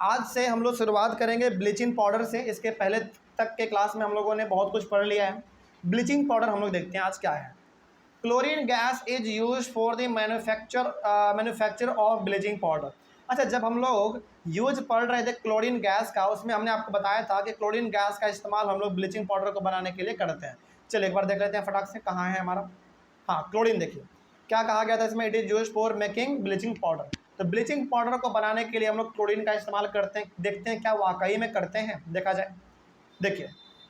आज से हम लोग शुरुआत करेंगे ब्लीचिंग पाउडर से। इसके पहले तक के क्लास में हम लोगों ने बहुत कुछ पढ़ लिया है। ब्लीचिंग पाउडर हम लोग देखते हैं आज क्या है। Chlorine gas is use for the manufacture of bleaching powder. अच्छा, जब हम लोग यूज पढ़ रहे थे क्लोरीन गैस का, उसमें हमने आपको बताया था कि क्लोरीन गैस का इस्तेमाल हम लोग ब्लीचिंग पाउडर को बनाने के लिए करते हैं। चलिए एक बार देख लेते हैं फटाक से, कहाँ है हमारा। हाँ, क्लोरीन देखिए क्या कहा गया था इसमें, it is use for making bleaching powder. तो ब्लीचिंग पाउडर को बनाने के लिए हम लोग क्लोरीन का इस्तेमाल करते हैं। देखते हैं क्या वाकई में करते हैं, देखा जाए। देखिए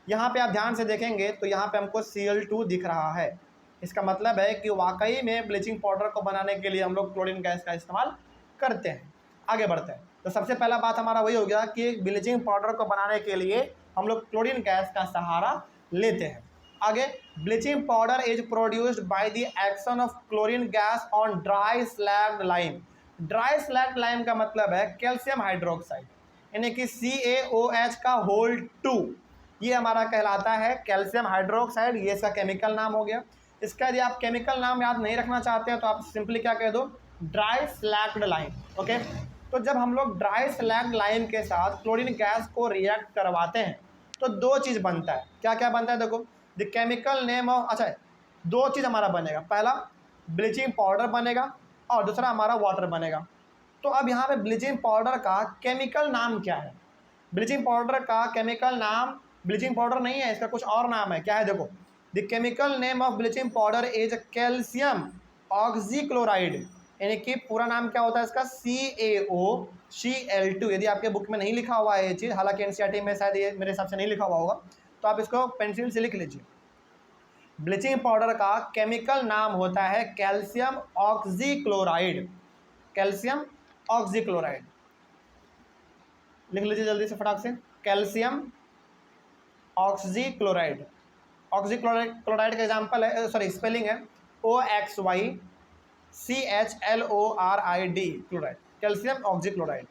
यहाँ पे आप ध्यान से देखेंगे तो यहाँ पे हमको Cl2 दिख रहा है। इसका मतलब है कि वाकई में ब्लीचिंग पाउडर को बनाने के लिए हम लोग क्लोरीन गैस का इस्तेमाल करते हैं। आगे बढ़ते हैं। तो सबसे पहला बात हमारा वही हो गया कि ब्लीचिंग पाउडर को बनाने के लिए हम लोग क्लोरीन गैस का सहारा लेते हैं। आगे, bleaching powder is produced by the action of chlorine gas on dry slagged lime. Dry slagged lime का मतलब है कैल्शियम हाइड्रोक्साइड, यानी कि CaOH का होल 2, ये हमारा कहलाता है कैल्शियम हाइड्रोक्साइड। ये इसका केमिकल नाम हो गया। इसका यदि आप केमिकल नाम याद नहीं रखना चाहते हैं तो आप सिंपली क्या कह दो, ड्राई स्लैग्ड लाइम। ओके, तो जब हम लोग ड्राई स्लैग्ड लाइम के साथ क्लोरीन गैस को रिएक्ट करवाते हैं तो दो चीज़ बनता है। क्या क्या बनता है देखो, द केमिकल नेम ऑफ, अच्छा दो चीज़ हमारा बनेगा, पहला ब्लीचिंग पाउडर बनेगा और दूसरा हमारा वाटर बनेगा। तो अब यहाँ पे ब्लीचिंग पाउडर का केमिकल नाम क्या है? ब्लीचिंग पाउडर का केमिकल नाम ब्लीचिंग पाउडर नहीं है, इसका कुछ और नाम है। क्या है देखो, the chemical name of bleaching powder is calcium oxychloride, यानी कि पूरा नाम क्या होता है इसका, CaOCl2। यदि आपके बुक में नहीं लिखा हुआ है ये चीज़, हालांकि NCERT में शायद ये मेरे हिसाब से नहीं लिखा हुआ होगा, तो आप इसको पेंसिल से लिख लीजिए। ब्लीचिंग पाउडर का केमिकल नाम होता है कैल्शियम ऑक्सीक्लोराइड। कैल्शियम ऑक्सीक्लोराइड लिख लीजिए जल्दी से फटाक से, कैल्शियम ऑक्सीक्लोराइड। ऑक्सीक्लोराइड का एग्जाम्पल है, सॉरी स्पेलिंग है OXYCHLORID क्लोराइड, कैल्शियम ऑक्सीक्लोराइड।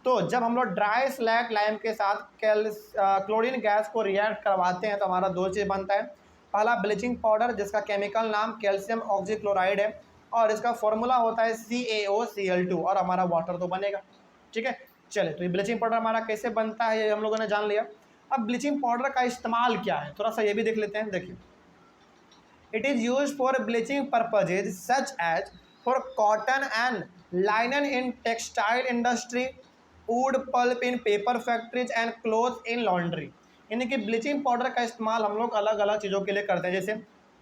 तो जब हम लोग ड्राई स्लैग लाइम के साथ क्लोरीन गैस को रिएक्ट करवाते हैं तो हमारा दो चीज़ बनता है। पहला ब्लीचिंग पाउडर जिसका केमिकल नाम कैल्शियम ऑक्सीक्लोराइड है और इसका फॉर्मूला होता है CaOCl2, और हमारा वाटर तो बनेगा। ठीक है, चले तो ये ब्लीचिंग पाउडर हमारा कैसे बनता है ये हम लोगों ने जान लिया। अब ब्लीचिंग पाउडर का इस्तेमाल क्या है, थोड़ा सा ये भी देख लेते हैं। देखिए, it is use for bleaching purposes such as for cotton and linen in textile industry, wood pulp in paper factories and cloth in laundry. यानी कि ब्लीचिंग पाउडर का इस्तेमाल हम लोग अलग अलग चीज़ों के लिए करते हैं, जैसे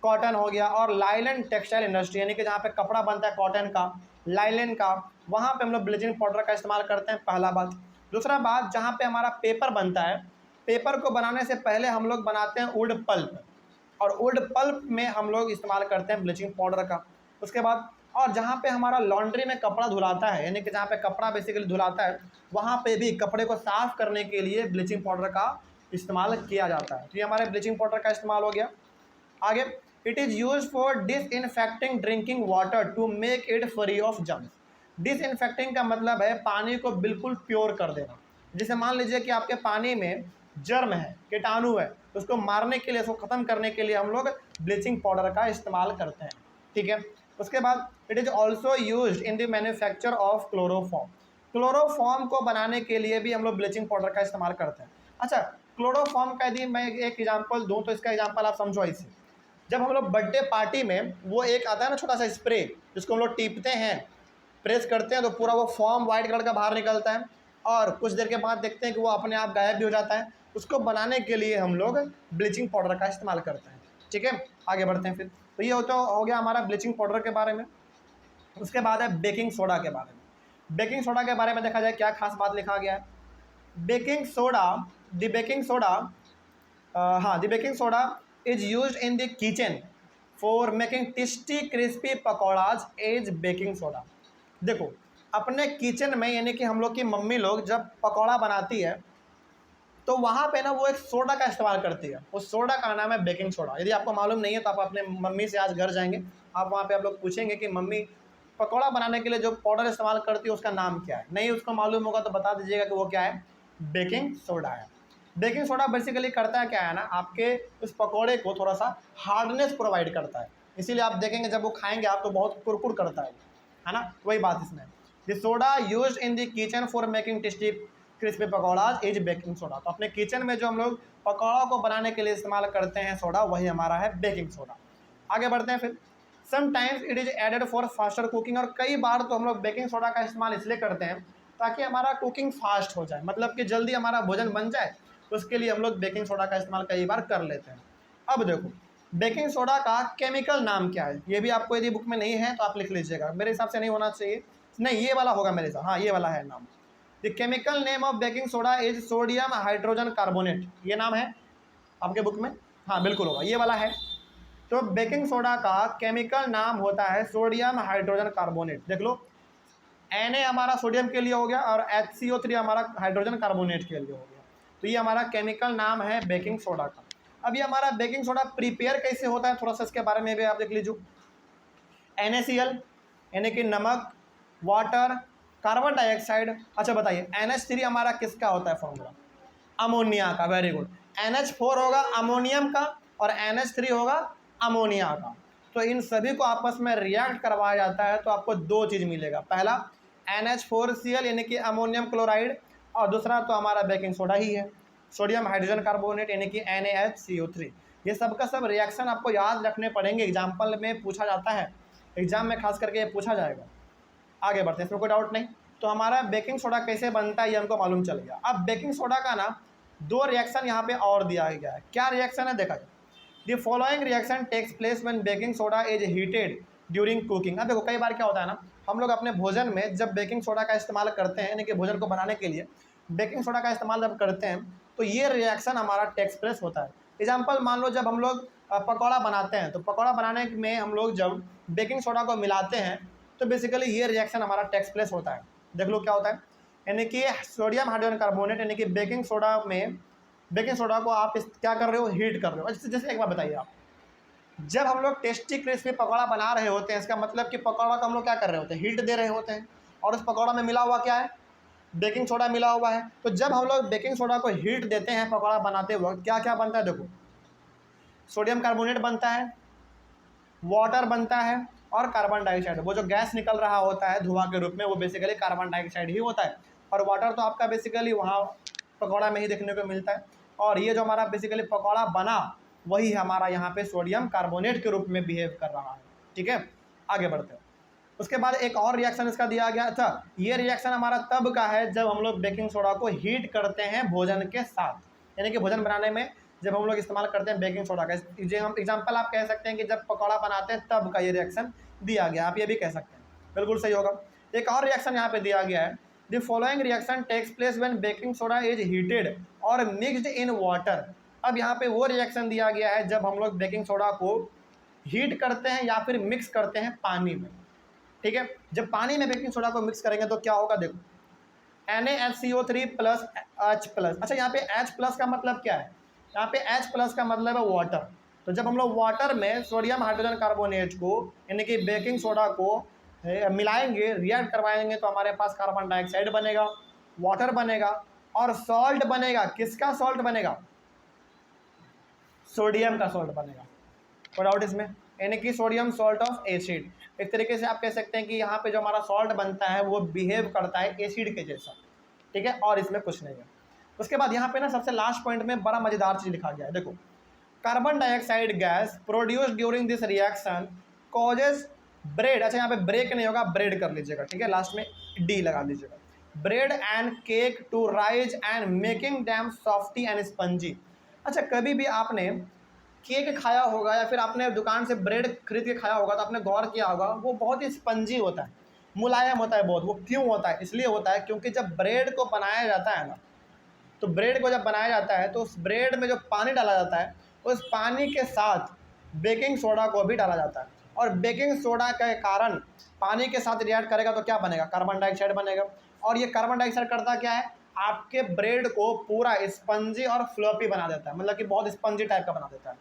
कॉटन हो गया और लाइलन टेक्सटाइल इंडस्ट्री, यानी कि जहाँ पे कपड़ा बनता है कॉटन का, लाइलन का, वहाँ पे हम लोग ब्लीचिंग पाउडर का इस्तेमाल करते हैं, पहला बात। दूसरा बात, जहाँ पे हमारा पेपर बनता है, पेपर को बनाने से पहले हम लोग बनाते हैं वुड पल्प, और वुड पल्प में हम लोग इस्तेमाल करते हैं ब्लीचिंग पाउडर का। उसके बाद, और जहाँ पे हमारा लॉन्ड्री में कपड़ा धुलाता है, यानी कि जहाँ पे कपड़ा बेसिकली धुलाता है, वहाँ पे भी कपड़े को साफ़ करने के लिए ब्लीचिंग पाउडर का इस्तेमाल किया जाता है। तो ये हमारे ब्लीचिंग पाउडर का इस्तेमाल हो गया। आगे, it is use for disinfecting drinking water to make it free of germs. Disinfecting का मतलब है पानी को बिल्कुल प्योर कर देना। जैसे मान लीजिए कि आपके पानी में जर्म है, कीटाणु है, तो उसको मारने के लिए, उसको ख़त्म करने के लिए हम लोग ब्लीचिंग पाउडर का इस्तेमाल करते हैं। ठीक है, उसके बाद it is also use in the manufacture of chloroform. Chloroform को बनाने के लिए भी हम लोग ब्लीचिंग पाउडर का इस्तेमाल करते हैं। अच्छा, क्लोरोफॉर्म का यदि मैं एक एग्जांपल दूं तो इसका एग्जांपल आप समझो ऐसे, जब हम लोग बर्थडे पार्टी में वो एक आता है ना छोटा सा स्प्रे, जिसको हम लोग टीपते हैं, प्रेस करते हैं तो पूरा वो फॉर्म वाइट कलर का बाहर निकलता है और कुछ देर के बाद देखते हैं कि वो अपने आप गायब भी हो जाता है। उसको बनाने के लिए हम लोग ब्लीचिंग पाउडर का इस्तेमाल करते हैं। ठीक है, आगे बढ़ते हैं फिर। तो ये हो गया हमारा ब्लीचिंग पाउडर के बारे में। उसके बाद है बेकिंग सोडा के बारे में। बेकिंग सोडा के बारे में देखा जाए क्या खास बात लिखा गया है। Baking soda, the baking soda, हाँ, the baking soda is use in the kitchen for making tasty crispy pakoras as baking soda. देखो, अपने किचन में, यानी कि हम लोग की मम्मी लोग जब पकौड़ा बनाती है तो वहाँ पे ना वो एक सोडा का इस्तेमाल करती है। उस सोडा का नाम है बेकिंग सोडा। यदि आपको मालूम नहीं है तो आप अपने मम्मी से आज घर जाएंगे, आप वहाँ पे आप लोग पूछेंगे कि मम्मी पकौड़ा बनाने के लिए जो पाउडर इस्तेमाल करती है उसका नाम क्या है। नहीं उसको मालूम होगा तो बता दीजिएगा कि वो क्या है, बेकिंग सोडा है। बेकिंग सोडा बेसिकली करता है क्या है ना, आपके उस पकौड़े को थोड़ा सा हार्डनेस प्रोवाइड करता है, इसीलिए आप देखेंगे जब वो खाएंगे आप तो बहुत कुरकुर करता है ना, वही बात इसमें। The soda use in the kitchen for making tasty crispy pakora is baking soda. तो अपने किचन में जो हम लोग पकौड़ा को बनाने के लिए इस्तेमाल करते हैं सोडा, वही हमारा है बेकिंग सोडा। आगे बढ़ते हैं फिर। Sometimes it is added for faster cooking, और कई बार तो हम लोग बेकिंग सोडा का इस्तेमाल इसलिए करते हैं ताकि हमारा कुकिंग फास्ट हो जाए, मतलब कि जल्दी हमारा भोजन बन जाए, तो उसके लिए हम लोग बेकिंग सोडा का इस्तेमाल कई बार कर लेते हैं। अब देखो बेकिंग सोडा का केमिकल नाम क्या है, ये भी आपको यदि बुक में नहीं है तो आप लिख लीजिएगा, मेरे हिसाब से नहीं होना चाहिए, नहीं ये वाला होगा मेरे हिसाब, हाँ ये वाला है नाम। The chemical name of baking soda is sodium hydrogen carbonate, ये नाम है आपके बुक में, हाँ बिल्कुल होगा, ये वाला है। तो बेकिंग सोडा का केमिकल नाम होता है सोडियम हाइड्रोजन कार्बोनेट। देख लो Na हमारा सोडियम के लिए हो गया और HCO3 हमारा हाइड्रोजन कार्बोनेट के लिए हो गया। तो ये हमारा केमिकल नाम है बेकिंग सोडा का। अब ये हमारा बेकिंग सोडा प्रिपेयर कैसे होता है, थोड़ा सा इसके बारे में भी आप देख लीजिए। NaCl यानी कि नमक, वाटर, कार्बन डाइऑक्साइड। अच्छा बताइए NH3 हमारा किसका होता है फॉर्मूला, अमोनिया का, वेरी गुड। NH4 होगा अमोनियम का और NH3 होगा अमोनिया का। तो इन सभी को आपस में रिएक्ट करवाया जाता है तो आपको दो चीज़ मिलेगा, पहला NH4Cl यानी कि अमोनियम क्लोराइड, और दूसरा तो हमारा बेकिंग सोडा ही है, सोडियम हाइड्रोजन कार्बोनेट यानी कि NaHCO3। ये सब का सब रिएक्शन आपको याद रखने पड़ेंगे, एग्जाम्पल में पूछा जाता है, एग्जाम में खास करके ये पूछा जाएगा। आगे बढ़ते हैं, इसमें कोई डाउट नहीं। तो हमारा बेकिंग सोडा कैसे बनता है ये हमको मालूम चल गया। अब बेकिंग सोडा का ना दो रिएक्शन यहाँ पे और दिया गया है, क्या रिएक्शन है देखा जाए। The following reaction takes place when baking soda is heated during cooking. अब देखो कई बार क्या होता है ना, हम लोग अपने भोजन में जब बेकिंग सोडा का इस्तेमाल करते हैं, यानी कि भोजन को बनाने के लिए बेकिंग सोडा का इस्तेमाल जब करते हैं तो ये रिएक्शन हमारा टेक्स प्लेस होता है। एग्जाम्पल मान लो जब हम लोग पकौड़ा बनाते हैं, तो पकौड़ा बनाने में हम लोग जब बेकिंग सोडा को मिलाते हैं तो बेसिकली ये रिएक्शन हमारा टेक्स प्लेस होता है। देख लो क्या होता है, यानी कि सोडियम हाइड्रोजन कार्बोनेट यानी कि बेकिंग सोडा में, बेकिंग सोडा को आप क्या कर रहे हो, हीट कर रहे हो। जैसे एक बार बताइए आप, जब हम लोग टेस्टी क्रिस्पी पकौड़ा बना रहे होते हैं, इसका मतलब कि पकौड़ा को हम लोग क्या कर रहे होते हैं, हीट दे रहे होते हैं, और उस पकौड़ा में मिला हुआ क्या है, बेकिंग सोडा मिला हुआ है। तो जब हम लोग बेकिंग सोडा को हीट देते हैं पकौड़ा बनाते वक्त, क्या क्या बनता है देखो, सोडियम कार्बोनेट बनता है, वाटर बनता है, और कार्बन डाइऑक्साइड। वो जो गैस निकल रहा होता है धुआं के रूप में, वो बेसिकली कार्बन डाइऑक्साइड ही होता है, और वाटर तो आपका बेसिकली वहाँ पकौड़ा में ही देखने को मिलता है। और ये जो हमारा बेसिकली पकौड़ा बना वही हमारा यहाँ पे सोडियम कार्बोनेट के रूप में बिहेव कर रहा है। ठीक है, आगे बढ़ते हैं। उसके बाद एक और रिएक्शन इसका दिया गया था, ये रिएक्शन हमारा तब का है जब हम लोग बेकिंग सोडा को हीट करते हैं भोजन के साथ, यानी कि भोजन बनाने में जब हम लोग इस्तेमाल करते हैं बेकिंग सोडा का। हम एग्जांपल आप कह सकते हैं कि जब पकौड़ा बनाते हैं तब का ये रिएक्शन दिया गया, आप ये भी कह सकते हैं, बिल्कुल सही होगा। एक और रिएक्शन यहाँ पे दिया गया है, the following reaction takes place when baking soda is heated और मिक्सड इन वाटर। अब यहाँ पे वो रिएक्शन दिया गया है जब हम लोग बेकिंग सोडा को हीट करते हैं या फिर मिक्स करते हैं पानी में। ठीक है, जब पानी में बेकिंग सोडा को मिक्स करेंगे तो क्या होगा देखो, NaHCO3 प्लस H प्लस। अच्छा यहाँ पे H प्लस का मतलब क्या है, यहाँ पे H प्लस का मतलब है वाटर। तो जब हम लोग वाटर में सोडियम हाइड्रोजन कार्बोनेट को यानी कि बेकिंग सोडा को मिलाएंगे, रिएक्ट करवाएंगे, तो हमारे पास कार्बन डाइऑक्साइड बनेगा, वाटर बनेगा और सॉल्ट बनेगा। किसका सॉल्ट बनेगा, सोडियम का सॉल्ट बनेगा। कोई डाउट इसमें, यानी कि सोडियम सॉल्ट ऑफ एसिड। एक तरीके से आप कह सकते हैं कि यहाँ पे जो हमारा सॉल्ट बनता है वो बिहेव करता है एसिड के जैसा। ठीक है, और इसमें कुछ नहीं है। उसके बाद यहाँ पे ना सबसे लास्ट पॉइंट में बड़ा मजेदार चीज लिखा गया है, देखो, carbon dioxide gas produce during this reaction causes bread. अच्छा यहाँ पे ब्रेक नहीं होगा, ब्रेड कर लीजिएगा, ठीक है, लास्ट में डी लगा दीजिएगा। Bread and cake to rise and making them softy and spongy. अच्छा कभी भी आपने केक खाया होगा या फिर आपने दुकान से ब्रेड खरीद के खाया होगा तो आपने गौर किया होगा वो बहुत ही स्पंजी होता है, मुलायम होता है बहुत। वो क्यों होता है, इसलिए होता है क्योंकि जब ब्रेड को बनाया जाता है ना, तो ब्रेड को जब बनाया जाता है तो उस ब्रेड में जो पानी डाला जाता है उस पानी के साथ बेकिंग सोडा को भी डाला जाता है, और बेकिंग सोडा के कारण पानी के साथ रिएक्ट करेगा तो क्या बनेगा, कार्बन डाइऑक्साइड बनेगा। और ये कार्बन डाइऑक्साइड करता क्या है, आपके ब्रेड को पूरा स्पंजी और फ्लॉपी बना देता है, मतलब कि बहुत स्पंजी टाइप का बना देता है।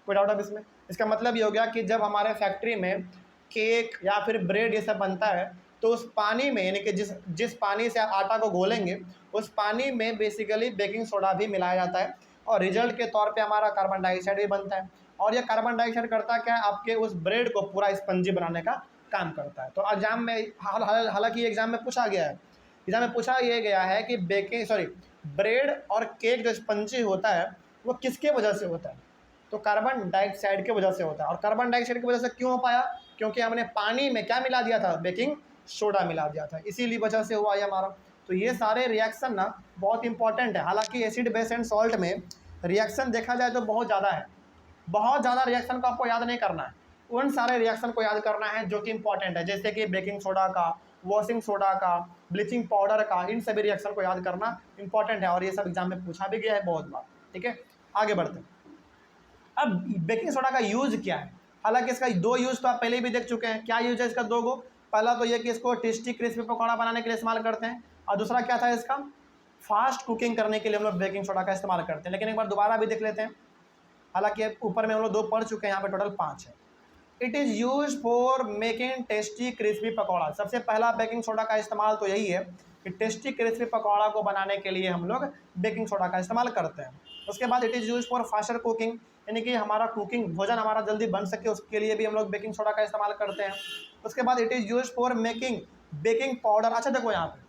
कोई डाउट अब इसमें, इसका मतलब ये हो गया कि जब हमारे फैक्ट्री में केक या फिर ब्रेड ये सब बनता है तो उस पानी में, यानी कि जिस पानी से आप आटा को घोलेंगे उस पानी में बेसिकली बेकिंग सोडा भी मिलाया जाता है, और रिजल्ट के तौर पे हमारा कार्बन डाइऑक्साइड भी बनता है। और ये कार्बन डाइऑक्साइड करता क्या है, आपके उस ब्रेड को पूरा स्पंजी बनाने का काम करता है। तो एग्जाम में हालांकि एग्जाम में पूछा गया है एग्जाम में पूछा ये गया है कि ब्रेड और केक जो स्पंजी होता है वो किसके वजह से होता है, तो कार्बन डाइऑक्साइड की वजह से होता है। और कार्बन डाइऑक्साइड की वजह से क्यों हो पाया, क्योंकि हमने पानी में क्या मिला दिया था, बेकिंग सोडा मिला दिया था, इसीलिए वजह से हुआ ये हमारा। तो ये सारे रिएक्शन ना बहुत इंपॉर्टेंट है। हालांकि एसिड बेस एंड सॉल्ट में रिएक्शन देखा जाए तो बहुत ज़्यादा है, बहुत ज़्यादा रिएक्शन को आपको याद नहीं करना है, उन सारे रिएक्शन को याद करना है जो कि इंपॉर्टेंट है, जैसे कि बेकिंग सोडा का, वॉशिंग सोडा का, ब्लीचिंग पाउडर का, इन सभी रिएक्शन को याद करना इंपॉर्टेंट है और ये सब एग्जाम में पूछा भी गया है बहुत बार। ठीक है, आगे बढ़ते हैं। अब बेकिंग सोडा का यूज क्या है, हालांकि इसका दो यूज तो आप पहले भी देख चुके हैं। क्या यूज है इसका, दो गो। पहला तो ये कि इसको टेस्टी क्रिस्पी पकौड़ा बनाने के लिए इस्तेमाल करते हैं, और दूसरा क्या था इसका, फास्ट कुकिंग करने के लिए हम लोग बेकिंग सोडा का इस्तेमाल करते हैं। लेकिन एक बार दोबारा भी देख लेते हैं, हालांकि ऊपर में हम लोग 2 पढ़ चुके हैं, यहाँ पे टोटल 5 है। It is use for making tasty crispy pakora. सबसे पहला बेकिंग सोडा का इस्तेमाल तो यही है कि टेस्टी क्रिस्पी पकौड़ा को बनाने के लिए हम लोग बेकिंग सोडा का इस्तेमाल करते हैं। उसके बाद it is use for faster cooking, यानी कि हमारा कुकिंग भोजन हमारा जल्दी बन सके उसके लिए भी हम लोग बेकिंग सोडा का इस्तेमाल करते हैं। उसके बाद it is use for making baking powder. अच्छा देखो यहाँ पे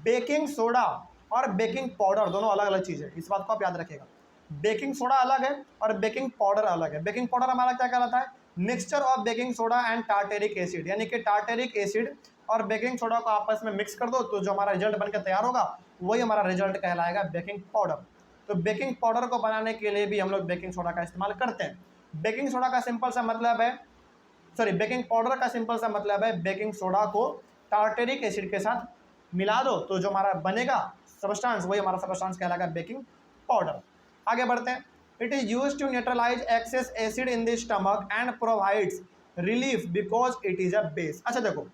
बेकिंग सोडा और बेकिंग पाउडर दोनों अलग अलग चीज़ है, इस बात को आप याद रखिएगा। बेकिंग सोडा अलग है और बेकिंग पाउडर अलग है। बेकिंग पाउडर हमारा क्या कहलाता है, mixture of baking soda and tartaric acid, यानी कि टार्टेरिक एसिड और बेकिंग सोडा को आपस में मिक्स कर दो तो जो हमारा रिजल्ट बनकर तैयार होगा वही हमारा रिजल्ट कहलाएगा बेकिंग पाउडर। तो बेकिंग पाउडर को बनाने के लिए भी हम लोग बेकिंग सोडा का इस्तेमाल करते हैं। बेकिंग सोडा का सिंपल सा मतलब है, बेकिंग पाउडर का सिंपल सा मतलब है बेकिंग सोडा को टार्टेरिक एसिड के साथ मिला दो तो जो हमारा बनेगा सबस्टांस वही हमारा सबस्टांस कहलाएगा बेकिंग पाउडर। आगे बढ़ते हैं। It is use to neutralise excess acid in the stomach and provides relief because it is a base. अच्छा देखो,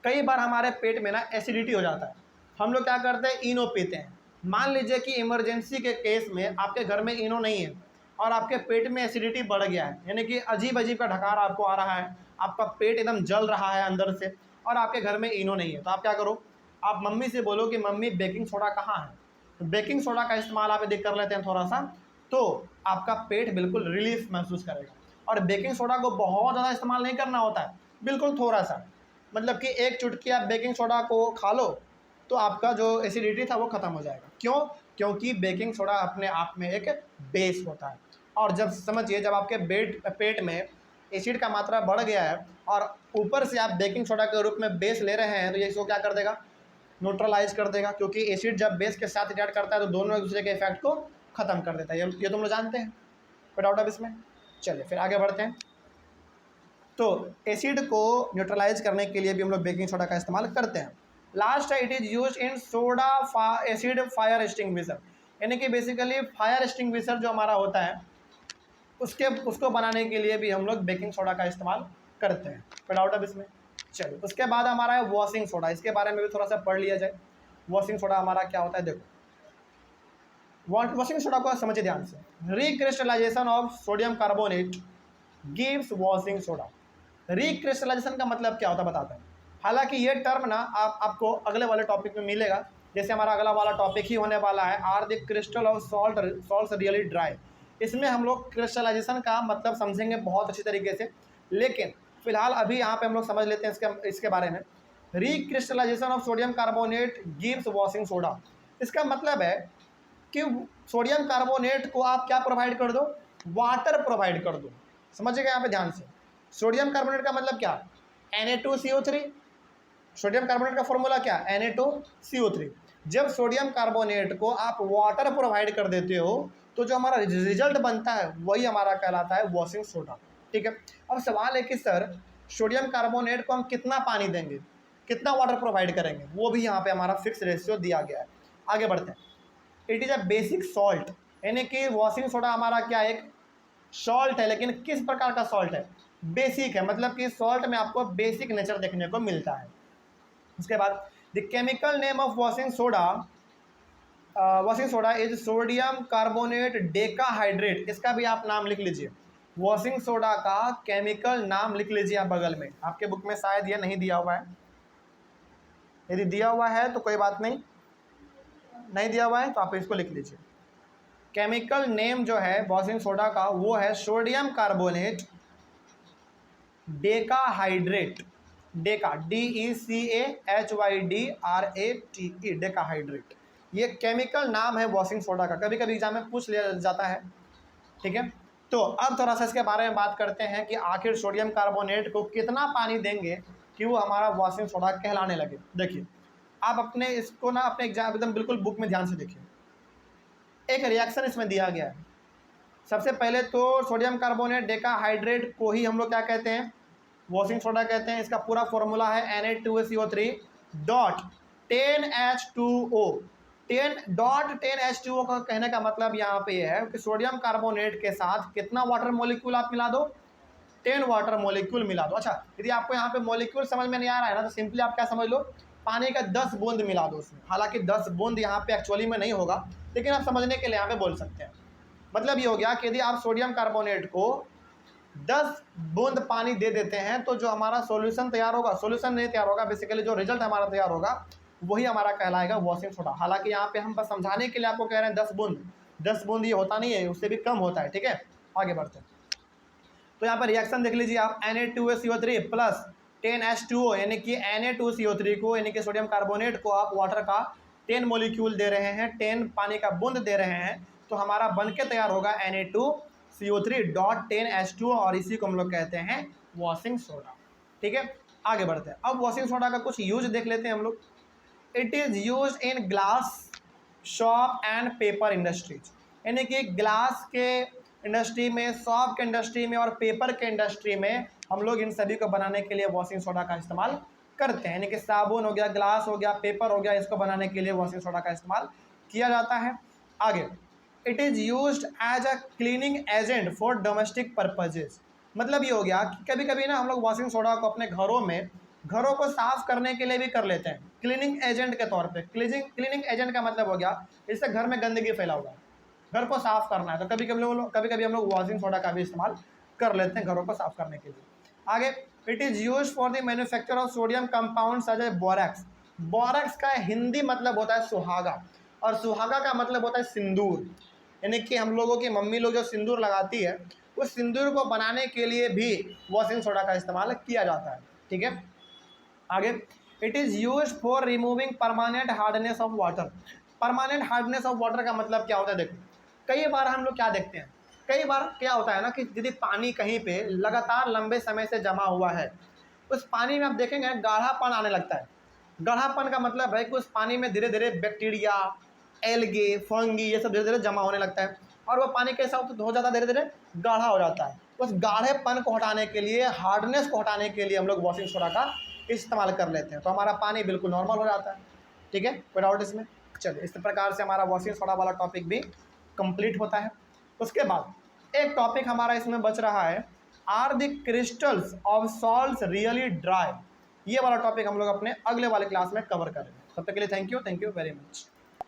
कई बार हमारे पेट में ना एसिडिटी हो जाता है, हम लोग क्या करते हैं, इनो पीते हैं। मान लीजिए कि इमरजेंसी के केस में आपके घर में इनो नहीं है और आपके पेट में एसिडिटी बढ़ गया है, यानी कि अजीब अजीब का ढकार आपको आ रहा है, आपका पेट एकदम जल रहा है अंदर से और आपके घर में इनो नहीं है, तो आप क्या करो, आप मम्मी से बोलो कि मम्मी बेकिंग सोडा कहाँ है। तो बेकिंग सोडा का इस्तेमाल आप यदि कर लेते हैं थोड़ा सा, तो आपका पेट बिल्कुल रिलीफ महसूस करेगा। और बेकिंग सोडा को बहुत ज़्यादा इस्तेमाल नहीं करना होता है, बिल्कुल थोड़ा सा, मतलब कि एक चुटकी आप बेकिंग सोडा को खा लो तो आपका जो एसिडिटी था वो ख़त्म हो जाएगा। क्यों, क्योंकि बेकिंग सोडा अपने आप में एक बेस होता है। और जब समझिए, जब आपके पेट में एसिड का मात्रा बढ़ गया है और ऊपर से आप बेकिंग सोडा के रूप में बेस ले रहे हैं, तो ये इसको क्या कर देगा, न्यूट्रलाइज कर देगा। क्योंकि एसिड जब बेस के साथ रिएक्ट करता है तो दोनों एक दूसरे के इफेक्ट को ख़त्म कर देता है, ये तुम लोग जानते हैं, कोई डाउट अब इसमें। चलिए फिर आगे बढ़ते हैं। तो एसिड को न्यूट्रलाइज करने के लिए भी हम लोग बेकिंग सोडा का इस्तेमाल करते हैं। लास्ट है, it is use in soda acid fire extinguisher, यानी कि बेसिकली फायर एक्सटिंग्विशर जो हमारा होता है उसको बनाने के लिए भी हम लोग बेकिंग सोडा का इस्तेमाल करते हैं। कोई डाउट अब इसमें। चलिए उसके बाद हमारा है वॉशिंग सोडा, इसके बारे में भी थोड़ा सा पढ़ लिया जाए। वॉशिंग सोडा हमारा क्या होता है, देखो वॉशिंग सोडा को समझिए ध्यान से। Recrystallisation of sodium carbonate gives washing soda. Recrystallisation का मतलब क्या होता है बताते हैं। हालांकि ये टर्म ना आपको अगले वाले टॉपिक में मिलेगा, जैसे हमारा अगला वाला टॉपिक ही होने वाला है, are the crystal of salt really dry. इसमें हम लोग क्रिस्टलाइजेशन का मतलब समझेंगे बहुत अच्छी तरीके से, लेकिन फिलहाल अभी यहाँ पे हम लोग समझ लेते हैं इसके बारे में। Recrystallisation of sodium carbonate gives washing soda, इसका मतलब है कि सोडियम कार्बोनेट को आप क्या प्रोवाइड कर दो, वाटर प्रोवाइड कर दो। समझिएगा यहाँ पे ध्यान से। सोडियम कार्बोनेट का मतलब क्या, Na2CO3। सोडियम कार्बोनेट का फॉर्मूला क्या, Na2CO3। जब सोडियम कार्बोनेट को आप वाटर प्रोवाइड कर देते हो तो जो हमारा रिजल्ट बनता है वही हमारा कहलाता है वॉशिंग सोडा। ठीक है, अब सवाल है कि सर सोडियम कार्बोनेट को हम कितना पानी देंगे, कितना वाटर प्रोवाइड करेंगे, वो भी यहाँ पे हमारा फिक्स रेशियो दिया गया है। आगे बढ़ते हैं। It is a basic salt, यानी कि वॉशिंग सोडा हमारा क्या एक सॉल्ट है, लेकिन किस प्रकार का सॉल्ट है, बेसिक है, मतलब कि सॉल्ट में आपको बेसिक नेचर देखने को मिलता है। उसके बाद the chemical name of washing soda is sodium carbonate decahydrate. इसका भी आप नाम लिख लीजिए, वॉशिंग सोडा का केमिकल नाम लिख लीजिए आप बगल में। आपके बुक में शायद ये नहीं दिया हुआ है, यदि दिया हुआ है तो कोई बात नहीं, नहीं दिया हुआ है तो आप इसको लिख लीजिए। केमिकल नेम जो है वॉशिंग सोडा का वो है sodium carbonate decahydrate. Deka, DECAHYDRATE, Deka hydrate. ये केमिकल नाम है वॉशिंग सोडा का, कभी कभी एग्जाम में पूछ लिया जाता है। ठीक है, तो अब थोड़ा सा इसके बारे में बात करते हैं कि आखिर सोडियम कार्बोनेट को कितना पानी देंगे कि वो हमारा वॉशिंग सोडा कहलाने लगे। देखिए, आप अपने इसको ना अपने एग्जाम एकदम बिल्कुल बुक में ध्यान से देखिए। एक रिएक्शन इसमें दिया गया है। सबसे पहले तो सोडियम कार्बोनेट डेकाहाइड्रेट को ही हम लोग क्या कहते हैं, वॉशिंग सोडा कहते हैं। इसका पूरा फॉर्मूला है Na2CO3 डॉट 10H2O। 10.10H2O का कहने का मतलब यहाँ पे ये है कि सोडियम कार्बोनेट के साथ कितना वाटर मॉलिक्यूल आप मिला दो, 10 वाटर मॉलिक्यूल मिला दो। अच्छा, यदि आपको यहाँ पे मॉलिक्यूल समझ में नहीं आ रहा है ना, तो सिंपली आप क्या समझ लो, पानी का 10 बूंद मिला दो उसमें। हालांकि 10 बूंद यहाँ पे एक्चुअली में नहीं होगा, लेकिन आप समझने के लिए यहाँ पे बोल सकते हैं। मतलब ये हो गया कि यदि आप सोडियम कार्बोनेट को 10 बूंद पानी दे देते हैं तो जो हमारा सॉल्यूशन तैयार होगा, सॉल्यूशन नहीं तैयार होगा, बेसिकली जो रिजल्ट हमारा तैयार होगा वही हमारा कहलाएगा वॉशिंग सोडा। हालांकि यहाँ पे हम बस समझाने के लिए आपको कह रहे हैं 10 बूंद। 10 बूंद ये होता नहीं है, उससे भी कम होता है। ठीक है, आगे बढ़ते हैं। तो यहाँ पर रिएक्शन देख लीजिए आप, Na2CO3 प्लस 10H2O, यानी कि Na2CO3 को यानी कि सोडियम कार्बोनेट को आप वाटर का 10 मॉलिक्यूल दे रहे हैं, 10 पानी का बूंद दे रहे हैं, तो हमारा बन के तैयार होगा Na2CO3 डॉट 10H2O, और इसी को हम लोग कहते हैं वॉशिंग सोडा। ठीक है, आगे बढ़ते हैं। अब वॉशिंग सोडा का कुछ यूज देख लेते हैं हम लोग। It is use in glass, shop and paper industries, यानी कि ग्लास के इंडस्ट्री में, सॉप के इंडस्ट्री में और पेपर के इंडस्ट्री में हम लोग इन सभी को बनाने के लिए वॉशिंग सोडा का इस्तेमाल करते हैं। यानी कि साबुन हो गया, ग्लास हो गया, पेपर हो गया, इसको बनाने के लिए वॉशिंग सोडा का इस्तेमाल किया जाता है। आगे, it is used as a cleaning agent for domestic purposes. मतलब ये हो गया कि कभी कभी ना हम लोग वॉशिंग सोडा को अपने घरों को साफ करने के लिए भी कर लेते हैं, क्लीनिंग एजेंट के तौर पे। क्लीनिंग एजेंट का मतलब हो गया इससे घर में गंदगी फैला हुआ है, घर को साफ करना है, तो कभी कभी हम लोग वॉशिंग सोडा का भी इस्तेमाल कर लेते हैं घरों को साफ करने के लिए। आगे, it is use for the manufacture of sodium compound such as borax. Borax का हिंदी मतलब होता है सुहागा, और सुहागा का मतलब होता है सिंदूर। यानी कि हम लोगों की मम्मी लोग जो सिंदूर लगाती है, उस सिंदूर को बनाने के लिए भी वॉशिंग सोडा का इस्तेमाल किया जाता है। ठीक है, आगे, it is use for removing permanent hardness of water. Permanent hardness of water का मतलब क्या होता है, देखो कई बार हम लोग क्या देखते हैं, कई बार क्या होता है ना कि यदि पानी कहीं पे लगातार लंबे समय से जमा हुआ है, उस पानी में आप देखेंगे गाढ़ापन आने लगता है। गाढ़ापन का मतलब है कि उस पानी में धीरे धीरे बैक्टीरिया, एल्गे, फंगी, ये सब धीरे धीरे जमा होने लगता है, और वो पानी कैसा हो जाता है, धीरे धीरे गाढ़ा हो जाता है। उस गाढ़ेपन को हटाने के लिए, हार्डनेस को हटाने के लिए हम लोग वॉशिंग सोडा का इस्तेमाल कर लेते हैं, तो हमारा पानी बिल्कुल नॉर्मल हो जाता है। ठीक है, कोई डाउट इसमें? चलिए, इस प्रकार से हमारा वॉशिंग सोडा वाला टॉपिक भी कंप्लीट होता है। उसके बाद एक टॉपिक हमारा इसमें बच रहा है, are the crystals of salts really dry. ये वाला टॉपिक हम लोग अपने अगले वाले क्लास में कवर करेंगे। तब तक के लिए थैंक यू वेरी मच।